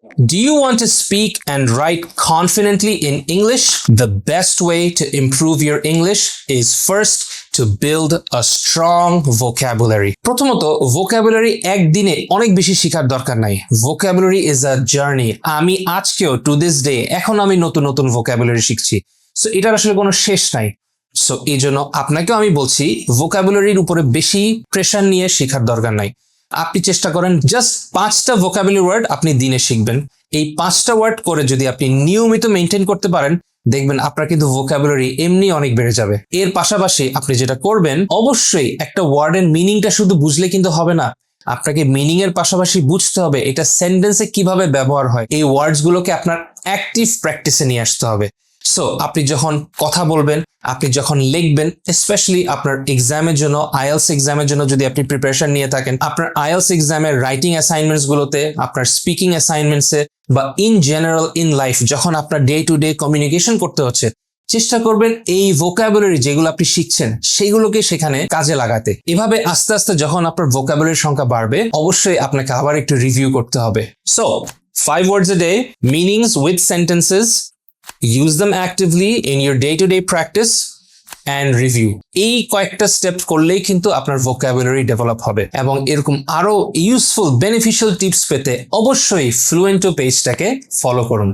Do you want to speak and write confidently in English? The best way to improve your English is first to build a strong vocabulary. প্রথমত vocabulary একদিনে অনেক বেশি শেখার দরকার নাই। Vocabulary is a journey. আমি আজকেও to this day এখন আমি নতুন নতুন vocabulary শিখছি। সো এটার আসলে কোনো শেষ নাই। সো এই জন্য আপনাকেও আমি বলছি vocabularyর উপরে বেশি প্রেশার নিয়ে শেখার দরকার নাই। আপনি চেষ্টা করেন জাস্ট 5টা ভোকাবুলারি ওয়ার্ড আপনি দিনে শিখবেন। এই 5টা ওয়ার্ড করে যদি আপনি নিয়মিত মেনটেন করতে পারেন, দেখবেন আপনার কিন্তু ভোকাবুলারি এমনি অনেক বেড়ে যাবে। এর পাশাপাশি আপনি যেটা করবেন, অবশ্যই একটা ওয়ার্ডের মিনিংটা শুধু বুঝলে কিন্তু হবে না। আপনাকে মিনিং এর পাশাপাশি বুঝতে হবে এটা সেন্টেন্সে কিভাবে ব্যবহার হয়। এই ওয়ার্ডস গুলোকে আপনার অ্যাক্টিভ প্র্যাকটিসে নিয়ে আসতে হবে। সো আপনি যখন কথা বলবেন, আপনি যখন লিখবেন, স্পেশালি আপনার এক্সামের জন্য, আইএলস এক্সামের জন্য যদি আপনি প্রিপারেশন নিয়ে থাকেন, আপনার আইএলস এক্সামের রাইটিং অ্যাসাইনমেন্টস গুলোতে, আপনার স্পিকিং অ্যাসাইনমেন্টসে বা ইন জেনারেল ইন লাইফ যখন আপনার ডে টু ডে কমিউনিকেশন করতে হচ্ছে, চেষ্টা করবেন এই ভোকাবুলারি যেগুলো আপনি শিখছেন সেগুলোকে সেখানে কাজে লাগাতে। এভাবে আস্তে আস্তে যখন আপনার ভোকাবুলারির সংখ্যা বাড়বে, অবশ্যই আপনাকে আবার একটু রিভিউ করতে হবে। So 5 words a day, meanings with sentences, use them actively in your day-to-day practice and review. এই কয়েকটা স্টেপ করলেই কিন্তু আপনার ভোকাবুলারি ডেভেলপ হবে। এবং এরকম আরো ইউজফুল বেনিফিশিয়াল টিপস পেতে অবশ্যই ফ্লুয়েন্টো পেজটাকে ফলো করুন।